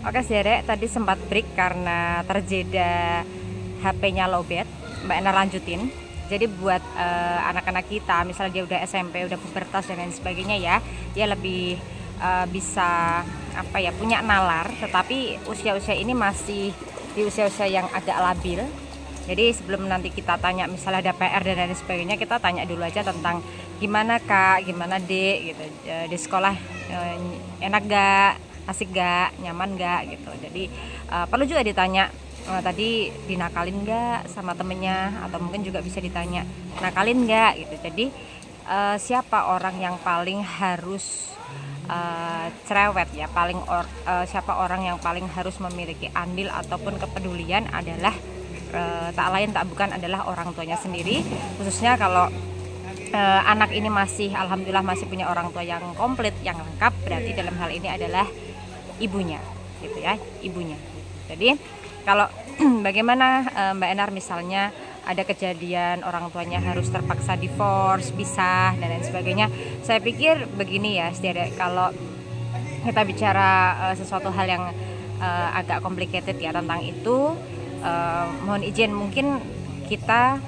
Oke Derek, tadi sempat break karena terjeda HP-nya lowbat. Mbak Ena lanjutin. Jadi buat anak-anak kita, misalnya dia udah SMP, udah pubertas dan lain sebagainya ya, dia lebih bisa punya nalar. Tetapi usia-usia ini masih di usia-usia yang agak labil. Jadi sebelum nanti kita tanya misalnya ada PR dan lain sebagainya, kita tanya dulu aja tentang gimana Kak, gimana Dek gitu. Di sekolah enak gak, asik gak, nyaman gak gitu. Jadi perlu juga ditanya tadi dinakalin gak sama temennya, atau mungkin juga bisa ditanya nakalin gak gitu. Jadi siapa orang yang paling harus cerewet ya, siapa orang yang paling harus memiliki andil ataupun kepedulian adalah tak lain tak bukan adalah orang tuanya sendiri. Khususnya kalau anak ini alhamdulillah masih punya orang tua yang komplit, yang lengkap, berarti dalam hal ini adalah ibunya gitu ya, ibunya. Jadi kalau bagaimana Mbak Enar misalnya ada kejadian orang tuanya harus terpaksa divorce, pisah dan lain sebagainya, saya pikir begini ya, kalau kita bicara sesuatu hal yang agak complicated ya tentang itu, mohon izin mungkin kita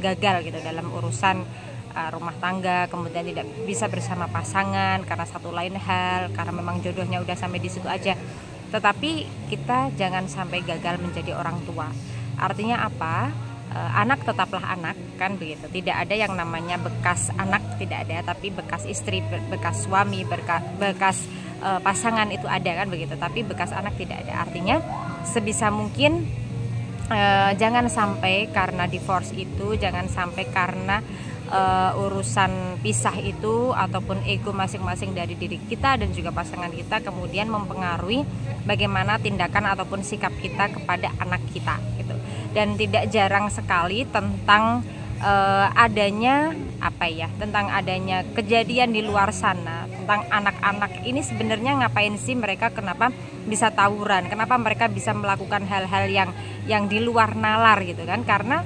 gagal gitu dalam urusan rumah tangga, kemudian tidak bisa bersama pasangan karena satu lain hal, karena memang jodohnya udah sampai di situ aja. Tetapi kita jangan sampai gagal menjadi orang tua. Artinya apa? Anak tetaplah anak, kan begitu. Tidak ada yang namanya bekas anak, tidak ada, tapi bekas istri, bekas suami, bekas pasangan itu ada, kan begitu. Tapi bekas anak tidak ada. Artinya sebisa mungkin jangan sampai karena divorce itu, jangan sampai karena urusan pisah itu ataupun ego masing-masing dari diri kita dan juga pasangan kita kemudian mempengaruhi bagaimana tindakan ataupun sikap kita kepada anak kita gitu. Dan tidak jarang sekali tentang tentang adanya kejadian di luar sana tentang anak-anak ini sebenarnya ngapain sih mereka, kenapa bisa tawuran, kenapa mereka bisa melakukan hal-hal yang di luar nalar gitu kan. Karena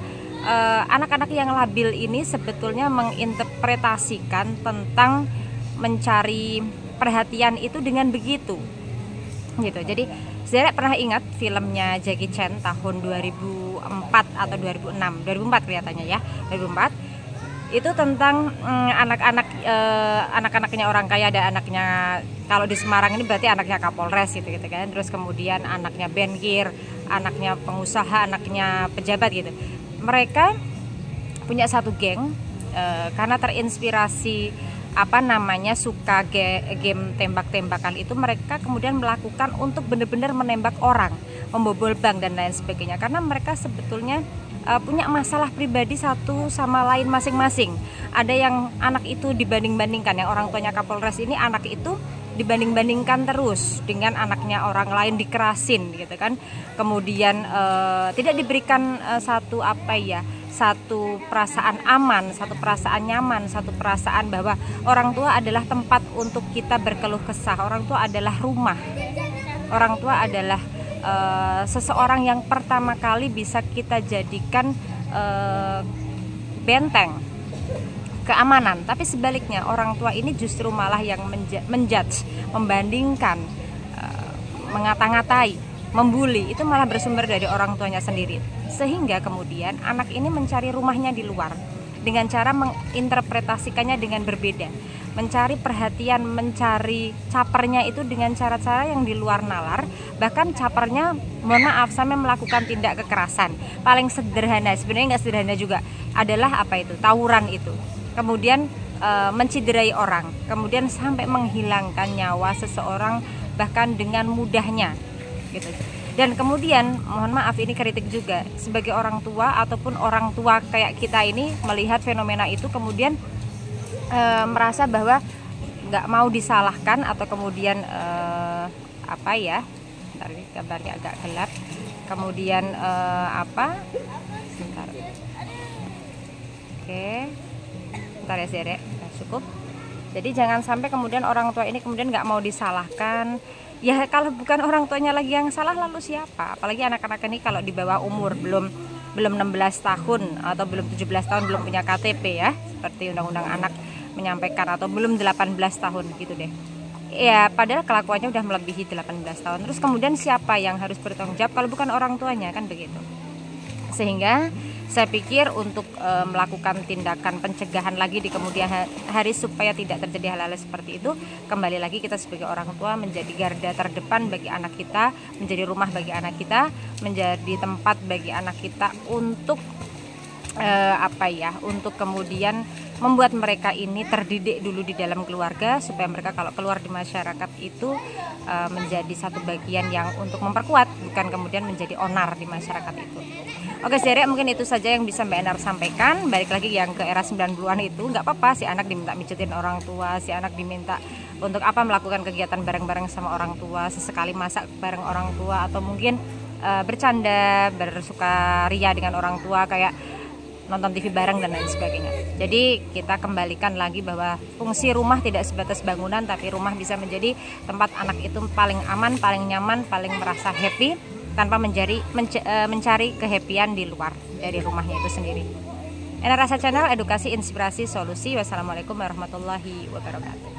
anak-anak yang labil ini sebetulnya menginterpretasikan tentang mencari perhatian itu dengan begitu gitu. Jadi saya pernah ingat filmnya Jackie Chan tahun 2004 atau 2004 kelihatannya ya, 2004 itu tentang anak-anaknya orang kaya, ada anaknya, kalau di Semarang ini berarti anaknya Kapolres gitu kan, terus kemudian anaknya bankir, anaknya pengusaha, anaknya pejabat gitu. Mereka punya satu geng karena terinspirasi suka game tembak-tembakan itu, mereka kemudian melakukan untuk benar-benar menembak orang, membobol bank dan lain sebagainya, karena mereka sebetulnya punya masalah pribadi satu sama lain masing-masing. Ada yang anak itu dibanding-bandingkan, yang orang tuanya Kapolres ini anak itu dibanding-bandingkan terus dengan anaknya orang lain, dikerasin gitu kan. Kemudian tidak diberikan satu perasaan aman, satu perasaan nyaman, satu perasaan bahwa orang tua adalah tempat untuk kita berkeluh kesah, orang tua adalah rumah, orang tua adalah seseorang yang pertama kali bisa kita jadikan benteng keamanan. Tapi sebaliknya orang tua ini justru malah yang menjudge, membandingkan, mengata-ngatai, membuli. Itu malah bersumber dari orang tuanya sendiri, sehingga kemudian anak ini mencari rumahnya di luar dengan cara menginterpretasikannya dengan berbeda, mencari perhatian, mencari capernya itu dengan cara-cara yang di luar nalar. Bahkan capernya, mohon maaf, sampai melakukan tindak kekerasan. Paling sederhana, sebenarnya nggak sederhana juga, adalah tawuran itu. Kemudian menciderai orang, kemudian sampai menghilangkan nyawa seseorang bahkan dengan mudahnya gitu. Dan kemudian mohon maaf, ini kritik juga sebagai orang tua ataupun orang tua kayak kita ini melihat fenomena itu, kemudian merasa bahwa nggak mau disalahkan, atau kemudian bentar, ini gambarnya agak gelap, kemudian sebentar, oke, bentar ya Zere, cukup. Jadi jangan sampai kemudian orang tua ini kemudian nggak mau disalahkan. Ya kalau bukan orang tuanya lagi yang salah, lalu siapa? Apalagi anak-anak ini kalau di bawah umur, belum 16 tahun atau belum 17 tahun, belum punya KTP ya, seperti undang-undang anak menyampaikan, atau belum 18 tahun gitu deh. Ya padahal kelakuannya udah melebihi 18 tahun. Terus kemudian siapa yang harus bertanggung jawab kalau bukan orang tuanya, kan begitu. Sehingga saya pikir untuk melakukan tindakan pencegahan lagi di kemudian hari supaya tidak terjadi hal-hal seperti itu, kembali lagi kita sebagai orang tua menjadi garda terdepan bagi anak kita, menjadi rumah bagi anak kita, menjadi tempat bagi anak kita untuk untuk kemudian membuat mereka ini terdidik dulu di dalam keluarga, supaya mereka kalau keluar di masyarakat itu menjadi satu bagian yang untuk memperkuat, bukan kemudian menjadi onar di masyarakat itu. Oke Derek, mungkin itu saja yang bisa Mbak Enar sampaikan. Balik lagi yang ke era 90-an itu, nggak apa-apa si anak diminta mijetin orang tua, si anak diminta untuk melakukan kegiatan bareng-bareng sama orang tua, sesekali masak bareng orang tua, atau mungkin bercanda, bersukaria dengan orang tua kayak nonton TV bareng dan lain sebagainya. Jadi kita kembalikan lagi bahwa fungsi rumah tidak sebatas bangunan, tapi rumah bisa menjadi tempat anak itu paling aman, paling nyaman, paling merasa happy tanpa mencari kehappian di luar dari rumahnya itu sendiri. Enar Rasa Channel, edukasi, inspirasi, solusi. Wassalamualaikum warahmatullahi wabarakatuh.